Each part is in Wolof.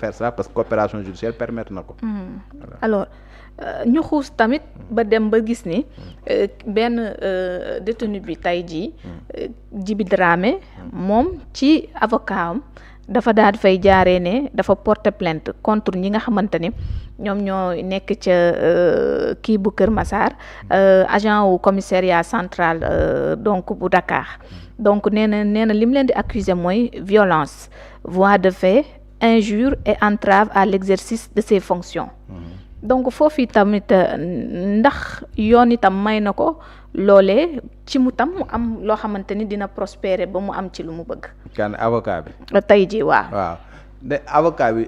faire ça parce que coopération judiciaire permettre na ko. Voilà. alors ñu xuus tamit ba dem ba gis ni benn détenu bi tey jii Djiby Dramé moom ci avocat am dafa daal di fay jaaree ne dafa porter plainte contre ñi nga xamante ni ñoom ñoo nekk ca kii bu Kër Massar agent wu commissariat central donc bu Dakar donc nee na li mu leen di accuser mooy violence, voies de fait, injure et entrave à l'exercice de ses fonctions. Donc foofu tamit ndax yoon itam may na ko loolee ci mu tam mu am loo xamante ni dina prospérer ba mu am ci lu mu bëgg. kan avocat bi. tey jii waaw. de avocat bi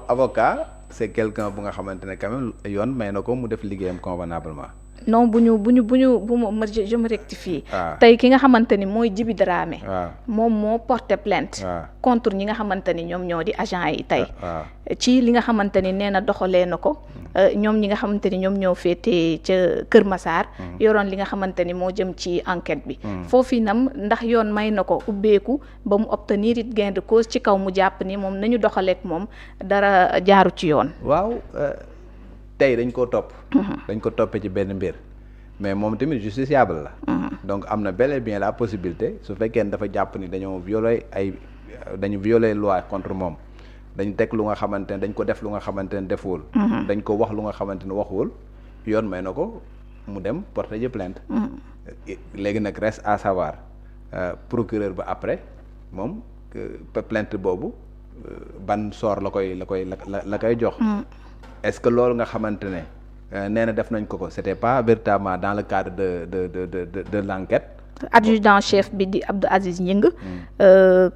avocat c'est quelqu'un bu nga xamante ne quand même yoon may na ko mu def liggéeyam convenablement. non bu ma je me rectifie. tey ki nga xamante ni mooy Djiby Dramé. moom moo porté plainte. contre ñi nga xamante ni ñoom ñoo di agent yi tey. ci li nga xamante ni nee na doxalee na ko. ñoom ñi nga xamante ni ñoom ñoo féetee ca Kër Massar. yoroon li nga xamante ni moo jëm ci enquête bi. foofu nam ndax yoon may na ko ubbeeku ba mu obtenir it gain de cause ci kaw mu jàpp ni moom nañu doxaleek moom dara jaaru ci yoon. waaw. tey dañ koo topp. dañ ko toppee ci benn mbir mais moom tamit justiciable la. donc am na bel et bien la possibilité su fekkee ne dafa jàpp ni dañu violer loi contre moom dañ teg lu nga xamante ne dañ ko def lu nga xamante ne defuwul. dañ ko wax lu nga xamante ne waxuwul yoon may na ko mu dem porter ji plainte. léegi nag reste à savoir procureur ba après moom plainte boobu ban sort la koy jox. est-ce que loolu nga xamante ne nee na def nañ ko c'était pas véritablement dans le cadre de l'enquête. adjudant chef bi di Abdou Aziz Nying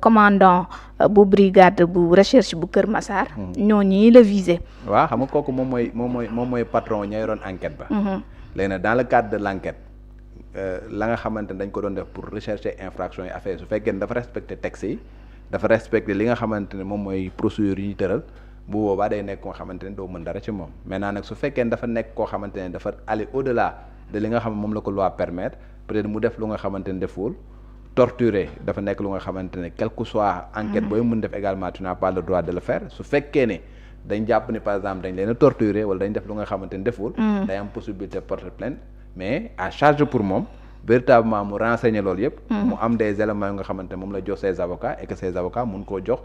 commandant bu brigade bu recherche bu Kër Massar. ñooñu la visé. waaw xam nga kooku moom mooy patron ña yoroon enquête ba. léegi nag dans le cadre de l'enquête la nga xamante ne dañ ko doon def pour rechercher infraction yi affaire su fekkee ne dafa respecter texte yi dafa respecter li nga xamante ne moom mooy procédure yi ñu tëral. bu boobaa day nekk koo xamante ne doo mën dara ci moom maintenant nag su fekkee ne dafa nekk koo xamante ne dafa aller au-delà de li nga xam moom la ko loi permettre peut-être mu def lu nga xamante ne deful torturer dafa nekk lu nga xamante ne quel que soit enquête booy mën def également tu n'as pas le droit de le faire su fekkee ne dañ jàpp ni par exemple dañ leen a torturer wala dañ def lu nga xamante ne deful day am possibilité porter plainte mais à charge pour moom véritablement mu renseigner loolu yëpp mu am des éléments yu nga xamante ne moom la jox ses avocats et que ces avocats mun koo jox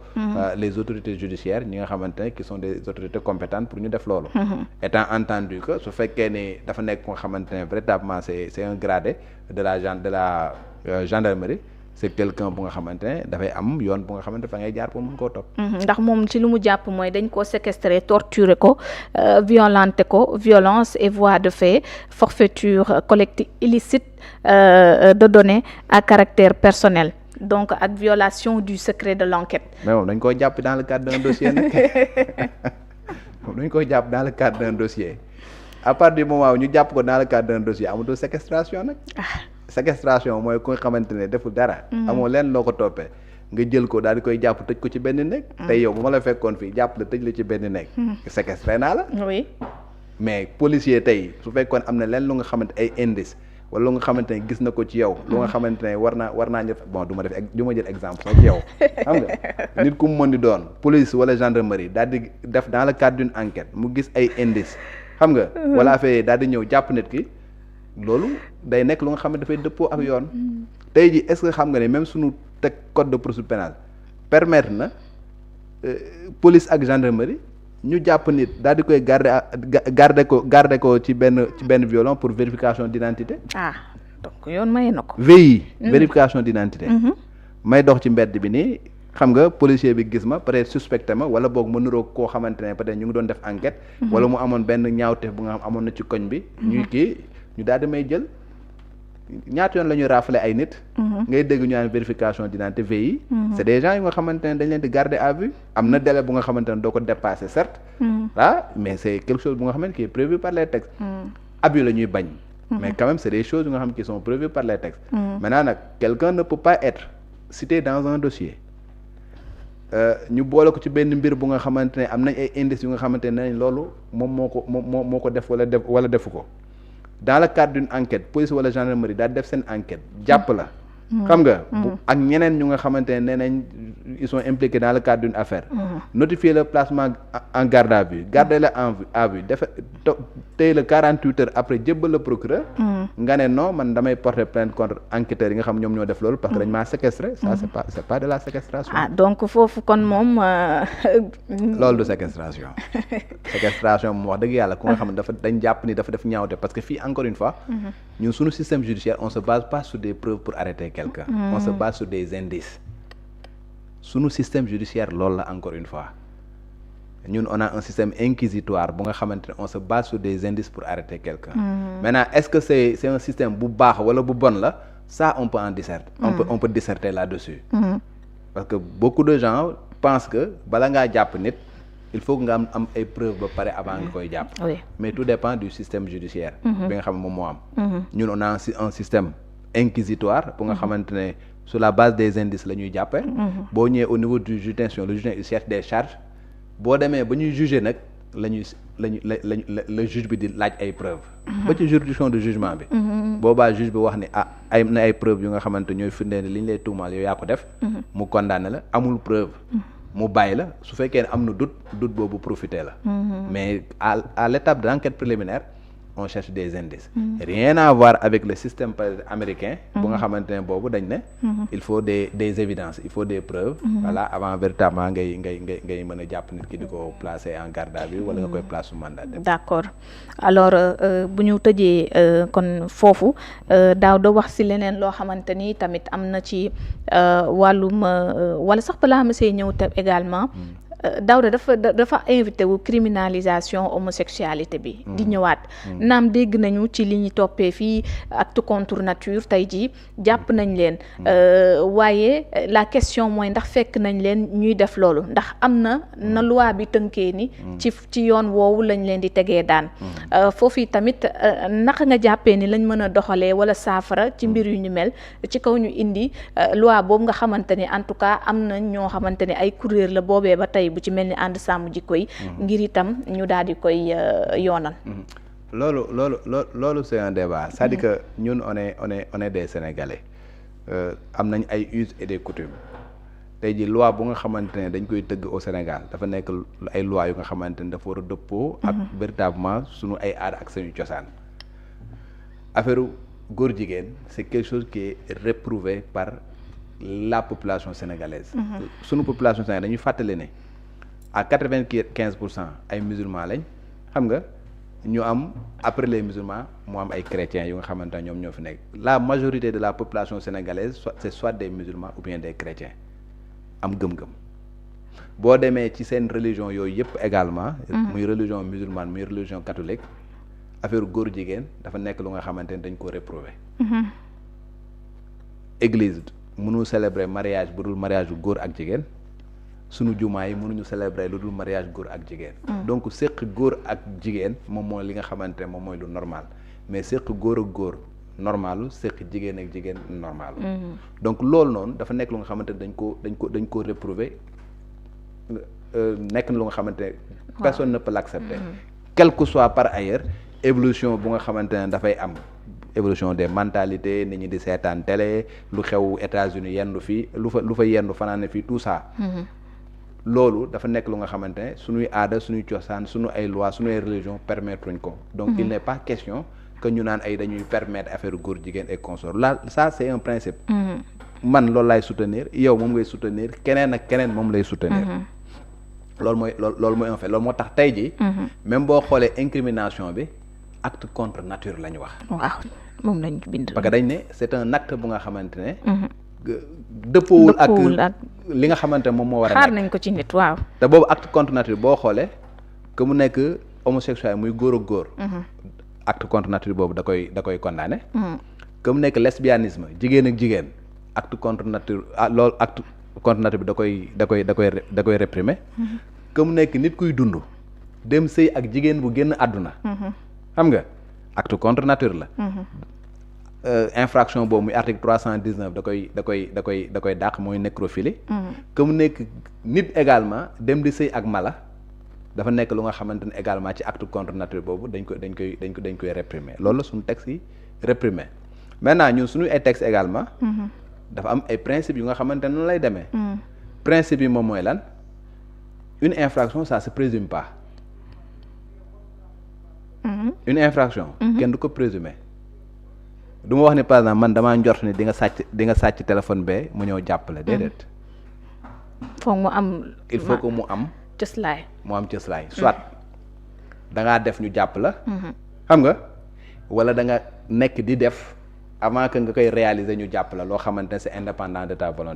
les autorités judiciaires ñi nga xamante ne qui sont des autorités compétentes pour ñu def loolu étant entendu que su fekkee ni dafa nekk ko nga xamante ne véritablement c'est un gradé de la gendarmerie c'est quelqu'un bu nga xamante ne dafay am yoon bu nga xamante ne fa ngay jaar pour mun koo topp. ndax moom ci lu mu jàpp mooy dañ koo séquestrer torturer ko violenter ko violence et voies de fait forfaiture collecte illicite de données à caractère personnel donc ak violation du secret de l'enquête. mais moom dañ koy jàpp dans le cadre d'un dossier nag moom dañ koy jàpp dans le cadre d'un dossier à partir du moment où ñu jàpp ko dans le cadre d'un dossier amatul séquestration nag. séquestration mooy ku nga xamante ne deful dara. amoo leen loo ko toppee nga jël ko daal di koy jàpp tëj ko ci benn néeg. tey yow bu ma la fekkoon fii jàpp la tëj la ci benn néeg. séquestré naa la. oui. mais policier tey su fekkoon am na leen lu nga xamante ay indice wala lu nga xamante ne gis na ko ci yow. lu nga xamante ne war naa ñëw bon du ma jël exemple sax ci yow. xam nga nit ku mu mën di doon police wala gendarmerie daal di def dans le cadre d'une enquête mu gis ay indice xam nga. wala affaire daal di ñëw jàpp nit ki. loolu day nekk lu nga xam ne dafay dëppoo ak yoon tey ji est-ce que xam nga ne même suñu teg code de procédure pénale permettre na police ak gendarmerie ñu jàpp nit daal di koy garder ko ci benn violon pour vérification d'identité. donc yoon may na ko. VI vérification d'identité. may dox ci mbedd bi nii xam nga policier bi gis ma peut-être suspecté ma wala boog ma niroog koo xamante ne peut-être ñu ngi doon def enquête. wala mu amoon benn ñaawteef bu nga xam amoon na ci koñ bi. ñu daal di may jël ñaata yoon la ñuy rafler ay nit. ngay dégg ñu naan vérification d'identité VI. c'est des gens yu nga xamante ne dañ leen di garder à vue am na délai bu nga xamante ne doo ko dépasser certes. mais c'est quelque chose bu nga xamante qui est prévu par les textes. abus la ñuy bañ. mais quand même c'est des choses yu nga xam qui sont prévues par les textes. maintenant nag quelqu'un ne peut pas être cité dans un dossier. ñu boole ko ci benn mbir bu nga xamante ne am nañ ay indices yu nga xamante ne loolu moom moo ko def wala defu ko. dans le cadre d'une enquête police wala gendarmerie daal def seen enquête jàpp la xam nga ak ñeneen ñu nga xamante ne nee nañ ils sont impliqués dans le cadre d'une affaire notifier le placement en garde à vue garder la à vue dafa tey le 48 heures après jébbal le procureur nga ne non man damay porter plainte contre enquêteurs yi nga xam ñoom ñoo def loolu parce que dañ maa séquestré ça c'est pas de la séquestration. Donc foofu kon moom loolu du séquestration séquestration moom wax dëgg yàlla ku nga xam ne dañ jàpp ni dafa def ñaawte parce que fii encore une fois ñun suñu système judiciaire on se base pas sur des preuves pour arrêter quelqu'un on se base sur des indices suñu système judiciaire loolu la encore une fois ñun on a un système inquisitoire bu nga xamante ne on se base sur des indices pour arrêter quelqu'un maintenant est-ce que c'est un système bu baax wala bu bon la ça on peut en disserter on peut disserter là-dessus parce que beaucoup de gens pensent que bala ngaa jàpp nit il faut que nga am ay preuves ba pare avant nga koy jàpp mais tout dépend du système judiciaire bi nga xam ne moom moo am ñun on a un système inquisitoire bu nga xamante ne sur la base des indices la ñuy jàppe boo ñëwee au niveau du juge d'instruction le juge il cherche des charges boo demee ba ñuy juger nag la juge bi di laaj ay preuves ba ci juridiction de jugement bi boobaa juge bi wax ni am na ay preuves yu nga xamante ñooy firndee ne li ñu lay tuumaal yow yaa ko def mu condamné la amul preuve mu bàyyi la su fekkee ne am na doute boobu profité la mais à l'étape de l'enquête préliminaire on cherche des indices rien à voir avec le système américain bu nga xamante ne boobu dañ ne il faut des évidences il faut des preuves voilà avant véritablement ngay mën a jàpp nit ki di ko placer en garde à vue wala nga koy placer sous mandat. D'accord alors bu ñu tëjee kon foofu daaw da wax si leneen loo xamante ni tamit am na ci wàllum wala sax balaa ma see ñëw tam également Daouda dafa invité wu criminalisation homosexualité bi di ñëwaat naam dégg nañu ci li ñu toppee fii acte contre nature tey jii jàpp nañ leen waaye la question mooy ndax fekk nañ leen ñuy def loolu ndax am na loi bi tënkee ni ci yoon woowu lañ leen di tegee daan foofu tamit naka nga jàppee ni lañ mën a doxalee wala saafara ci mbir yu ñu mel ci kaw ñu indi loi boobu nga xamante ni en tout cas am na ñoo xamante ni ay kuréel la boobee ba tey bu ci mel ni ànd sàmm jikko yi ngir itam ñu daal di koy yoonal. loolu c'est un débat c'est-à-dire que ñun on est des Sénégalais am nañ ay us et des coutumes tey ji loi bu nga xamante ne dañ koy tëgg au Sénégal dafa nekk ay loi yu nga xamante ne dafa war a dëppoo ak véritablement suñu ay aada ak suñu cosaan affaire góor jigéen c'est quelque chose qui est réprouvé par la population sénégalaise suñu population sénégalaise dañuy fàttali ne à 95% ay musulmans lañ xam nga ñu am après les musulmans mu am ay chrétiens yu nga xamante ne ñoom ñoo fi nekk la majorité de la population sénégalaise c'est soit des musulmans ou bien des chrétiens am gëm-gëm boo demee ci seen religion yooyu yëpp également muy religion musulmane muy religion catholique affaire góor jigéen dafa nekk lu nga xamante ne dañ ko réprouvé église mënu célébrer mariage bu dul mariage bu góor ak jigéen sunu jumaa yi mënuñu célébrer lu dul mariage góor ak jigéen donc séq góor ak jigéen moom mooy li nga xamante ne moom mooy lu normal mais séq góor ak góor normalu séq jigéen ak jigéen normalu donc loolu noonu dafa nekk lu nga xamante ne dañ ko réprouver nekk na lu nga xamante ne personne ne peut l'accepter quel que soit par ailleurs évolution bu nga xamante ne dafay am évolution des mentalités nit ñi di seetaan télé lu xew États-Unis yendu fii lu fa yendu fanaane fii tout ça loolu dafa nekk lu nga xamante ne suñuy aada suñuy cosaan suñu ay loi suñu ay religion permettre uñ ko donc il n'est pas question que ñu naan ay dañuy permettre affaire góor jigéen et consort là ça c'est un principe man loolu laay soutenir yow moom ngay soutenir keneen ak keneen moom lay soutenir loolu mooy un fait loolu moo tax tey ji même boo xoolee incrimination bi acte contre nature la ñu wax waaw moom lañ bind parce que dañ ne c'est un acte bu nga xamante ne dëppoowul ak li nga xamante ne moom moo war a xaar nañ ko ci nit waaw te boobu acte contre nature boo xoolee que mu nekk homosexuel muy góor ak góor acte contre nature boobu da koy condamné que mu nekk lesbianisme jigéen ak jigéen acte contre nature loolu acte contre nature bi da koy réprimer que mu nekk nit kuy dund dem sëy ak jigéen bu génn àdduna xam nga acte contre nature la infraction boobu muy article 319 da koy dàq mooy nécrophilie que mu nekk nit également dem di sëy ak mala dafa nekk lu nga xamante ne également ci acte contre nature boobu dañ koy réprimer loolu la suñu texte yi réprimer maintenant ñun suñu ay texte également dafa am ay principes yu nga xamante ne noonu lay demee. principe yi moom mooy lan une infraction ça se présume pas. une infraction. kenn du ko présumer. du ma wax ni par exemple man damaa njort ni di nga sàcc téléphone bee mu ñëw jàppale déedéet. foog mu am. il faut que mu am. cëslaay mu am cëslaay soit da ngaa def ñu jàpp la. xam nga wala da nga nekk di def avant que nga koy réaliser ñu jàpp la loo xamante ne c'est indépendant de ta volonté.